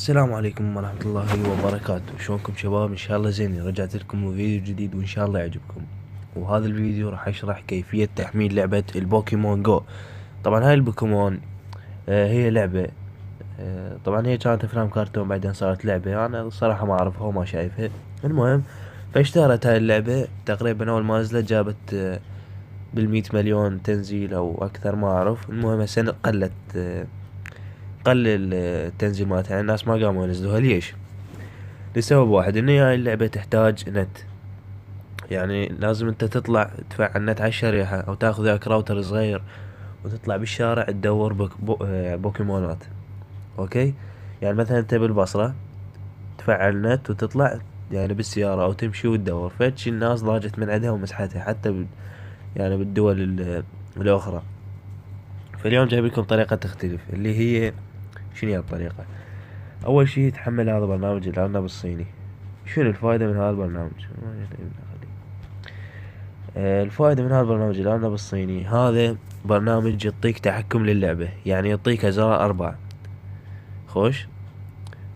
السلام عليكم ورحمة الله وبركاته. شلونكم شباب؟ ان شاء الله زين. رجعت لكم بفيديو جديد وان شاء الله يعجبكم. وهذا الفيديو راح اشرح كيفية تحميل لعبة البوكيمون جو. طبعا هاي البوكيمون هي لعبة. طبعا هي كانت افلام كرتون بعدين صارت لعبة. انا الصراحة ما اعرفها وما شايفها. المهم فاشتهرت هاي اللعبة تقريبا اول ما نزلت جابت بالمية مليون تنزيل او اكثر ما اعرف. المهم هسه قلت قل التنزيل مالتها، يعني الناس ما قاموا ينزلوها. ليش؟ لسبب واحد، ان هاي اللعبة تحتاج نت. يعني لازم انت تطلع تفعل نت على الشريحة او تاخذ وياك راوتر صغير وتطلع بالشارع تدور بوكيمونات. اوكي، يعني مثلا انت بالبصرة تفعل نت وتطلع يعني بالسيارة او تمشي وتدور فتشي الناس ضاجت من عندها ومسحتها حتى يعني بالدول الاخرى. فاليوم جايب لكم طريقة تختلف، اللي هي شنو هي الطريقة؟ اول شي تحمل هذا برنامج الارنب الصيني. شنو الفائدة من هذا البرنامج؟ الفائدة من هذا البرنامج الأرنب الصيني، هذا برنامج يعطيك تحكم للعبة، يعني يعطيك أزرار أربعة. خوش،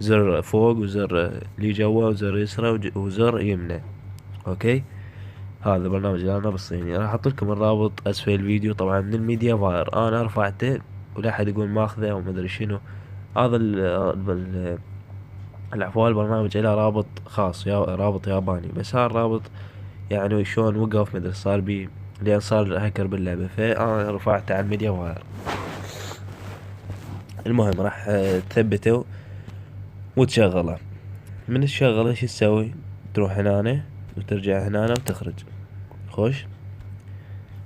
زر فوق وزر اللي جوا وزر يسرى وزر يمنى. اوكي، هذا برنامج الأرنب الصيني. راح احط لكم الرابط اسفل الفيديو طبعا من الميديا فاير. انا رفعته ولا حد يقول ماخذه او مدري شنو. هذا العفو، البرنامج له رابط خاص، رابط ياباني، بس هذا الرابط يعني شلون وقف مدري صار بي لان صار هاكر باللعبة، فانا رفعته على الميديا واير. المهم راح تثبته وتشغله. من تشغله شو تسوي؟ تروح هنا وترجع هنا وتخرج. خوش،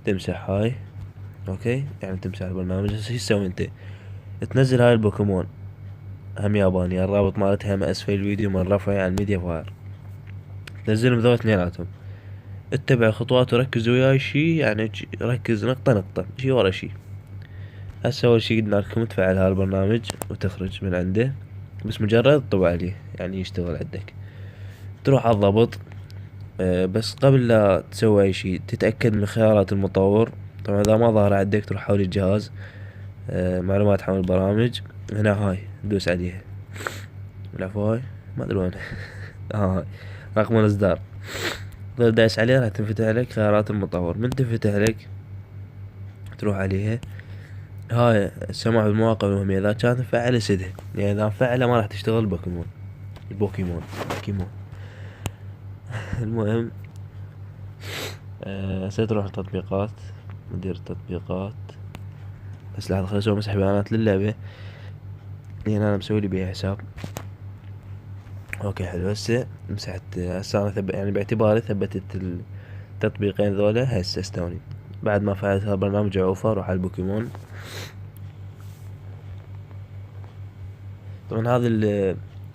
تمسح هاي. اوكي، يعني تمسح البرنامج. هسه شو تسوي انت؟ تنزل هاي البوكيمون هم ياباني، الرابط مالتها هم اسفل الفيديو من رفعي على الميديا فاير. تنزلهم ذول اثنيناتهم، اتبع الخطوات وركز وياي شي، يعني ركز نقطة نقطة شي ورا شي. هسه اول شي قلنا لكم تفعل هذا البرنامج وتخرج من عنده، بس مجرد تطبع عليه يعني يشتغل عندك. تروح على الضبط. بس قبل لا تسوي اي شي تتأكد من خيارات المطور. طبعا اذا ما ظهر عندك تروح حول الجهاز، معلومات حول البرامج، هنا هاي دوس عليها. العفو، هاي ما ادري وين هاي رقم الاصدار. ظل دايس عليه راح تنفتح لك خيارات المطور. من تنفتح لك تروح عليها. هاي السماح بالمواقع الوهمية اذا كانت مفعلة سدها، يعني اذا مفعلة ما راح تشتغل البوكيمون. المهم هسه تروح التطبيقات، مدير التطبيقات. بس لحظة خليني اسوي مسح بيانات للعبة لان انا مسوي لي بيها حساب. اوكي حلو، هسه مسحت. هسه انا يعني باعتباري ثبتت التطبيقين ذولا. هسه استوني بعد ما فعلت هذا البرنامج عوفة روح على البوكيمون. طبعا هذا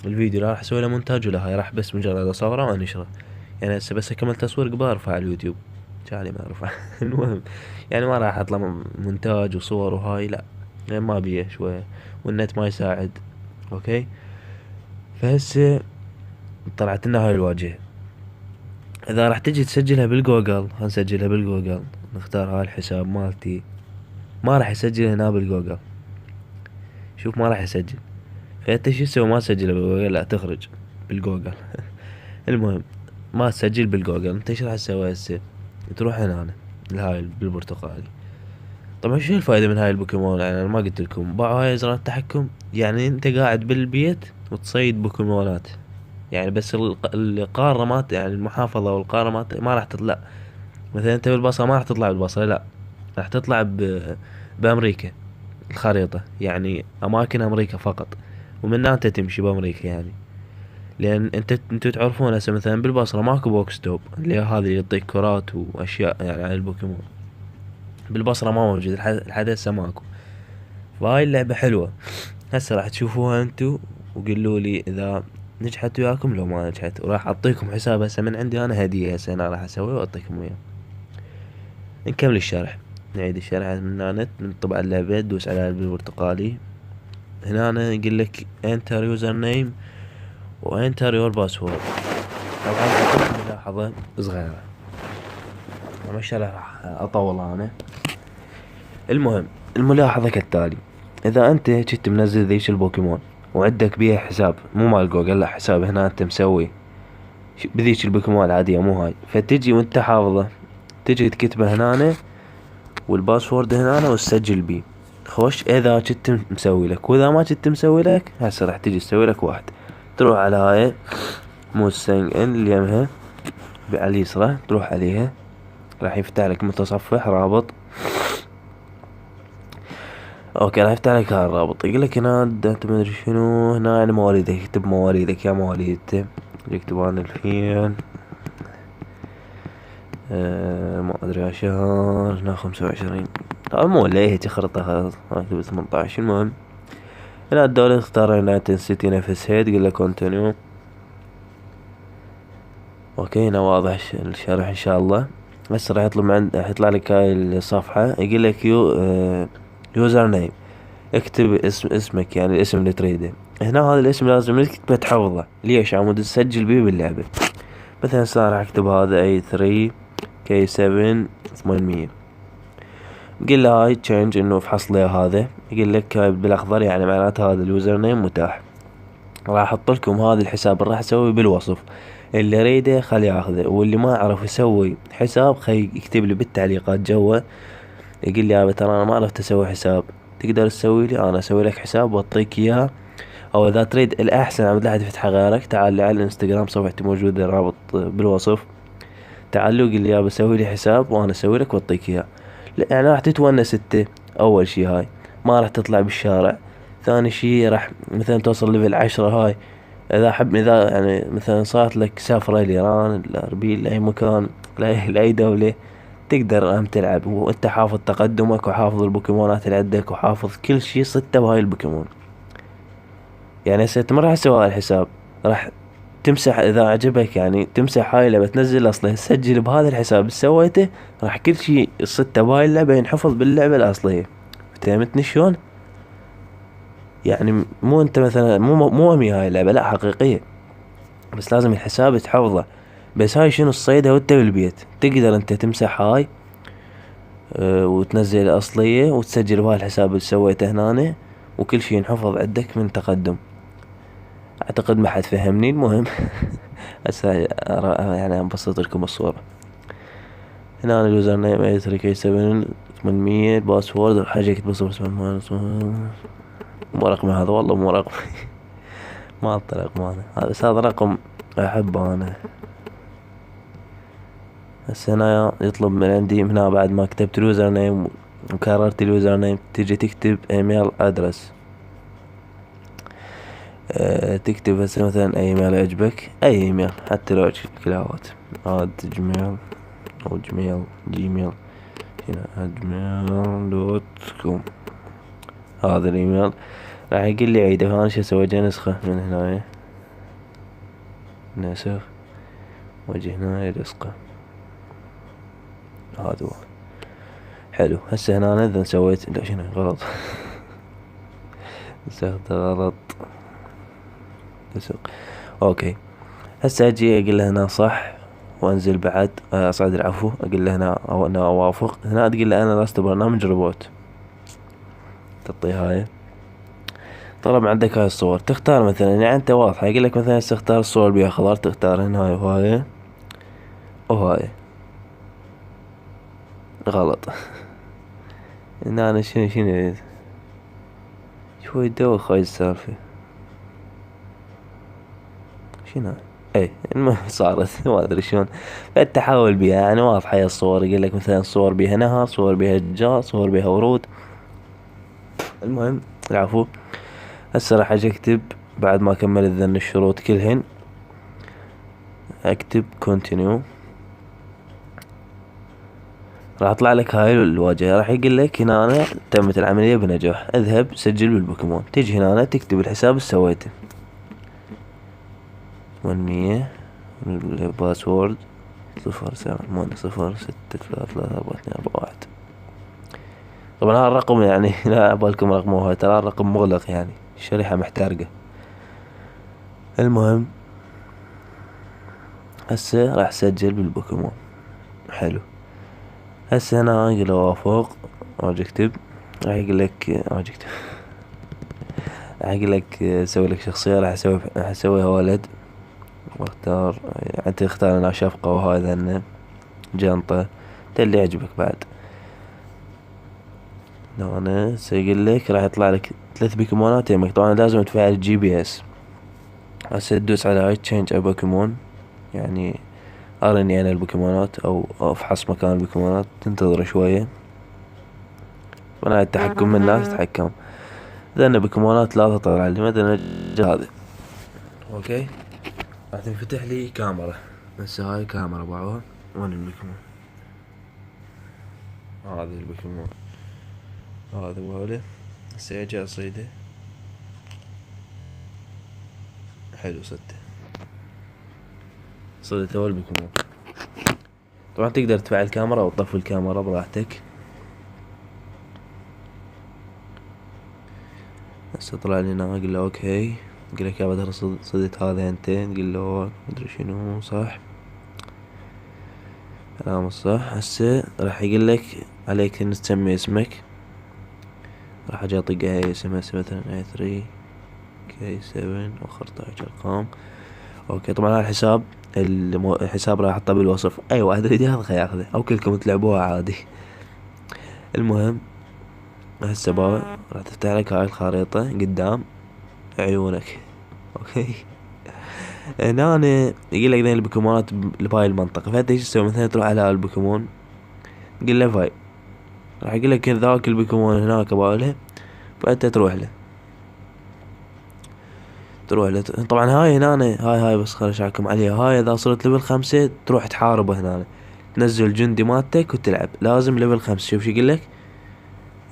الفيديو لا راح اسوي له مونتاج ولا هاي، راح بس مجرد اصوره وانشره. يعني هسه بس اكمل تصوير قبل ارفع على اليوتيوب شالي ما ارفع المهم يعني ما راح اطلع مونتاج وصور وهاي، لا يعني ما بيه شوية والنت ما يساعد. اوكي، فهسه طلعت لنا هاي الواجهة. اذا راح تجي تسجلها بالجوجل، هنسجلها بالجوجل. نختار هاي الحساب مالتي، ما راح يسجل هنا بالجوجل. شوف ما راح يسجل. فانت شو تسوي؟ ما تسجلها بالجوجل، لا تخرج بالجوجل المهم ما تسجل بالجوجل. انت ايش راح تسوي هسه؟ تروح هنا لهاي بالبرتقالي. طبعا شو الفائدة من هاي البوكيمون؟ يعني انا ما قلت لكم باعوا هاي ازرار التحكم. يعني انت قاعد بالبيت وتصيد بوكيمونات، يعني بس القارة ما يعني المحافظة والقارة ما راح تطلع. مثلا انت بالبصرة ما راح تطلع بالبصرة، لا راح تطلع بامريكا. الخريطة يعني اماكن امريكا فقط، ومنها انت تمشي بامريكا. يعني لان انتوا تعرفون هسه مثلا بالبصرة ماكو بوكس توب اللي هذا يعطيك كرات واشياء يعني على البوكيمون. بالبصرة ما موجود لحد هسه ماكو. فهاي اللعبة حلوة. هسه راح تشوفوها انتو وقولوا لي اذا نجحت وياكم لو ما نجحت. وراح اعطيكم حساب هسه من عندي انا هدية. هسه انا راح اسوي واعطيكم اياه. نكمل الشرح. نعيد الشرح من هنا. من طبع اللعبة تدوس على البرتقالي. هنا أنا يقول لك enter user name و enter your password. طبعا أعطيكم ملاحظة صغيرة، طبعا الشرح راح اطول انا. المهم الملاحظة كالتالي: اذا انت جيت منزل ذيش البوكيمون وعندك بيها حساب مو مال جوجل، لا حساب هنا انت مسوي بذيك البوكيمون العادية مو هاي، فتجي وانت حافظه تجي تكتبه هنا والباسورد هنا وتسجل بيه. خوش اذا كنت مسوي لك، واذا ما كنت مسوي لك هسه راح تجي تسوي لك واحد. تروح على هاي مو ساين ان اللي يمها على اليسرى، تروح عليها راح يفتح لك متصفح رابط. اوكي راح يفتح لك هذا الرابط، يقول لك هنا انت ما ادري شنو هنا يعني مواليدك، اكتب مواليدك يا مواليد، يكتب انا 2000 ما ادري شهر هنا 25 مو ولا هيك خرطة خلاص اكتب 18. المهم هنا الدولة اختار يونايتد سيتي نفس هي، تقول له كونتينيو. اوكي هنا واضح الشرح ان شاء الله. هسه راح يطلب راح يطلع لك هاي الصفحة، يقول لك يوزر نيم، اكتب اسمك يعني الاسم اللي تريده. هنا هذا الاسم لازم تكتبه تحفظه، ليش عمود تسجل بيه باللعبة. مثلا هسه راح اكتب هذا اي 3 كي 7 800. قل له هاي تشينج انه افحص لي هذا، يقول لك هاي بالاخضر يعني معناته هذا اليوزر نيم متاح. راح احط لكم هذا الحساب اللي راح اسويه بالوصف، اللي يريده خليه ياخذه، واللي ما عرف يسوي حساب خليه يكتب لي بالتعليقات جوا، يقول لي يابا ترى انا ما عرفت اسوي حساب، تقدر تسوي لي انا اسوي لك حساب واعطيك اياه. او اذا تريد الاحسن عبد لا احد يفتحها غيرك، تعال لي على الانستغرام صفحتي موجودة الرابط بالوصف، تعال لي وقل لي يابا سوي لي حساب وانا اسوي لك واعطيك اياه. يعني راح تتونس انت، اول شي هاي ما راح تطلع بالشارع. ثاني شي راح مثلا توصل ليفل 10 هاي، اذا يعني مثلا صارت لك سفرة لايران لاربيل لاي مكان لاي دولة، تقدر تلعب وانت حافظ تقدمك وحافظ البوكيمونات اللي عندك وحافظ كل شي صدته بهاي البوكيمون. يعني هسه انت ما راح تسوي هاي الحساب، راح تمسح اذا عجبك يعني تمسح هاي اللعبة تنزل اصلها تسجل بهذا الحساب اللي سويته، راح كل شي صدته بهاي اللعبة ينحفظ باللعبة الاصلية. فهمتني شلون؟ يعني مو انت مثلا مو امي هاي اللعبة لا حقيقية، بس لازم الحساب تحفظه. بس هاي شنو الصيدة وانت بالبيت تقدر انت تمسح هاي وتنزل الاصلية وتسجل بهاي الحساب اللي سويته هنا، وكل شي ينحفظ عندك من تقدم. اعتقد ما حد فهمني. المهم هسه يعني انبسط لكم الصورة. هنا اليوزر نيم اي 3 كي 7 800، الباسورد الحاجة كتب صفر مو رقمي هذا والله مو رقمي ما اعطي رقم انا هذا، بس هذا رقم احبه انا. هسه هنا يطلب من عندي هنا بعد ما كتبت اليوزر نيم وكررت اليوزر نيم تيجي تكتب ايميل ادرس. تكتب هسه مثلا اي ايميل يعجبك، اي ايميل حتى لو عجبك كلاوات جيميل او جيميل هنا جيميل دوت كوم. هذا الايميل راح يقول لي عيده، فانا شو اسوي جا نسخة من هنا نسخ واجي هنا لصقه. هذا هو حلو. هسه هنا اذا سويت لا شنو غلط نسخت غلط تسوق. اوكي هسه اجي اقول له هنا صح وانزل بعد اصعد العفو، اقول له هنا او انا اوافق. هنا تقول له انا لست برنامج روبوت، تعطي هاي. طلب عندك هاي الصور تختار مثلا، يعني انت واضحة يقول لك مثلا تختار الصور بيها خضار، تختار هنا هاي وهاي وهاي غلط هنا انا شنو شوي دوخ هاي السالفة شنو اي. المهم صارت ما ادري شلون، فالتحول بيها يعني واضحة هي الصور. يقول لك مثلا صور بيها نهر، صور بيها اشجار، صور بيها ورود. المهم العفو. هسه راح اجي اكتب بعد ما كملت ذن الشروط كلهن، اكتب كونتينيو. راح اطلع لك هاي الواجهة، راح يقول لك هنا أنا تمت العملية بنجاح، اذهب سجل بالبوكيمون. تيجي هنا أنا تكتب الحساب اللي سويته 800 الباسورد 0780633341. طبعا هذا الرقم يعني لا عبالكم رقمه هاي، ترى الرقم مغلق يعني الشريحة محترقة. المهم هسه راح اسجل بالبوكيمون. حلو. هسه هنا اقول اوافق واجي اكتب، راح يقول لك واجي اكتب راح اقول لك اسوي لك شخصية، راح اسويها ولد، واختار يعني تختار انا شفقة وهاي ذنه جنطة اللي يعجبك بعد. لو انا سيقول لك راح يطلع لك 3 بوكيمونات يمك. طبعا لازم تفعل الGPS. هسه تدوس على هاي تشينج ا بوكيمون، يعني ارني انا البوكيمونات او افحص مكان البوكيمونات، تنتظر شوية. وانا التحكم من الناس تتحكم. ذن بوكيمونات لا تطلع لي مثلا هذا. اوكي، راح تنفتح لي كاميرا. هسه هاي كاميرا بعوها. وين البوكيمون؟ هذا البوكيمون، هذا وهذا. هسه اجي اصيده. حلو صدته، صدته هو البوكيمون. طبعا تقدر تفعل الكاميرا او تطفي الكاميرا براحتك. هسه طلع لي هنا، اقول له اوكي، يقول لك يا بدر صدت هذا انت، تقول له مدري شنو صح، كلام صح. هسه راح يقول لك عليك ان تسمي اسمك. راح اجي اطق اي اسم، هسه مثلا A3 K7 و14 ارقام. اوكي، طبعا هذا الحساب الحساب راح احطه بالوصف، اي واحد يريد ياخذه او كلكم تلعبوها عادي. المهم هسه بابا راح تفتح لك هاي الخريطة قدام عيونك. اوكي، هنا أنا يقول لك ذي البوكيمونات بهاي المنطقة، فانت ايش تسوي؟ مثلا تروح على البوكيمون تقول له فاي، راح يقول لك ذاك البوكيمون هناك باله، فانت تروح له. طبعا هاي هنا هاي بس خليني اشارككم عليها. هاي اذا صرت ليفل 5 تروح تحاربه هنا، تنزل الجندي مالتك وتلعب. لازم ليفل 5. شوف شو يقول لك،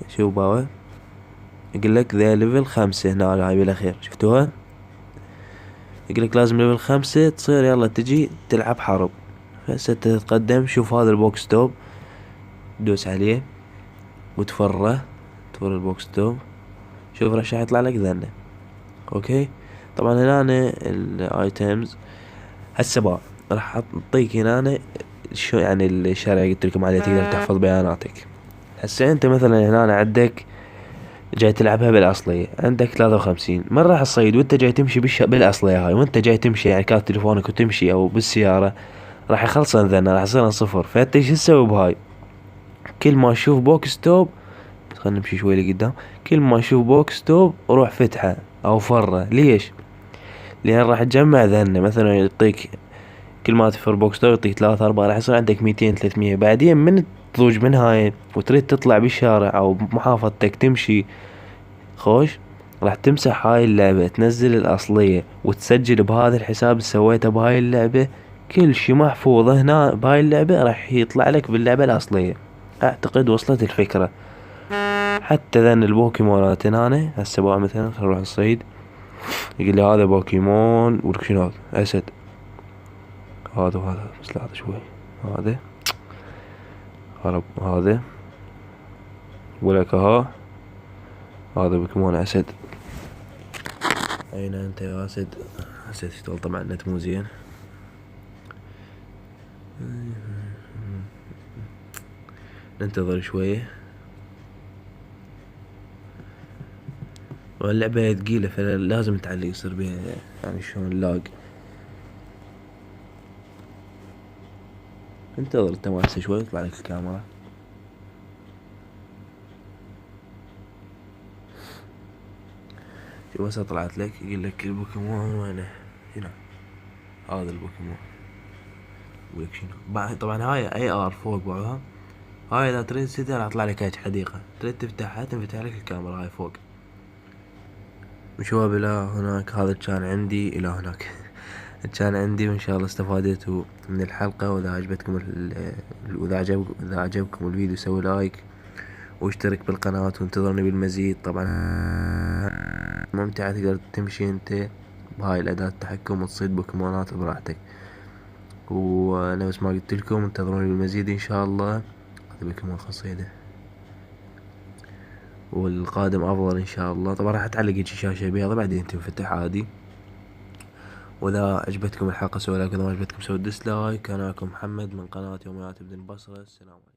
شوف باوا يقول لك ذا ليفل 5 هنا، هاي بالاخير شفتوها. يقول لك لازم ليفل 5 تصير، يلا تجي تلعب حرب. هسه تتقدم، شوف هذا البوكس توب، دوس عليه وتفره، تفر البوكس توب. شوف راح يطلع لك ذنه. اوكي، طبعا هنا الايتمز. هسه بقى راح اعطيك هنا شو يعني الشرع قلت لكم عليه، تقدر تحفظ بياناتك. هسه انت مثلا هنا عندك جاي تلعبها بالاصلية، عندك 53 من راح الصيد وانت جاي تمشي بالاصلية هاي، وانت جاي تمشي يعني كارت تليفونك وتمشي او بالسيارة، راح يخلصن ذنا، راح يصيرن 0. فانت ايش تسوي بهاي؟ كل ما تشوف بوكس توب، خلينا نمشي شوي لقدام، كل ما تشوف بوكس توب روح فتحه او فره. ليش؟ لان راح تجمع ذنه، مثلا يعطيك كل ما تفر بوكس توب يعطيك 3 4، راح يصير عندك 200 300. بعدين من تضوج من هاي وتريد تطلع بالشارع او بمحافظتك تمشي خوش، راح تمسح هاي اللعبة، تنزل الأصلية وتسجل بهذا الحساب اللي سويته بهاي اللعبة. كل شي محفوظ هنا بهاي اللعبة راح يطلع لك باللعبة الأصلية. أعتقد وصلت الفكرة. حتى ذن البوكيمونات هنا هسه بقى مثلا خل نروح نصيد، يقول لي هذا بوكيمون ولك شنو هذا أسد، هذا وهذا بس لحظة شوي، هذا هذا ولك ها، هذا بوكيمون أسد. أين أنت يا أسد؟ أسد يشتغل طبعا النت مو زين. ننتظر شوية، واللعبة ثقيلة فلازم تعلق يصير بيها يعني شلون لاج. انتظر انت هسه شوي يطلع لك الكاميرا. شوف هسه طلعت لك، يقول لك البوكيمون وينه؟ هنا هذا البوكيمون. يقول لك شنو طبعا هاي AR فوق بعضها. هاي اذا تريد تسدها راح يطلع لك هاي حديقة، تريد تفتحها تنفتح لك الكاميرا هاي فوق. وشباب الى هناك هذا كان عندي، الى هناك كان عندي، وان شاء الله استفادتوا من الحلقة. واذا عجبتكم اذا عجبكم الفيديو سوي لايك واشترك بالقناة وانتظرني بالمزيد. طبعا ممتعة، تقدر تمشي انت بهاي الاداة التحكم وتصيد بوكيمونات براحتك. ونفس ما قلت لكم انتظروني بالمزيد ان شاء الله. هذا بوكيمون خاصيده والقادم افضل ان شاء الله. طبعا راح تعلق هيجي شاشة بيضة بعدين تنفتح عادي. واذا عجبتكم الحلقة سووا لايك، واذا ما عجبتكم سووا ديسلايك. انا اخوكم محمد من قناة يوميات ابن البصرة. السلام عليكم.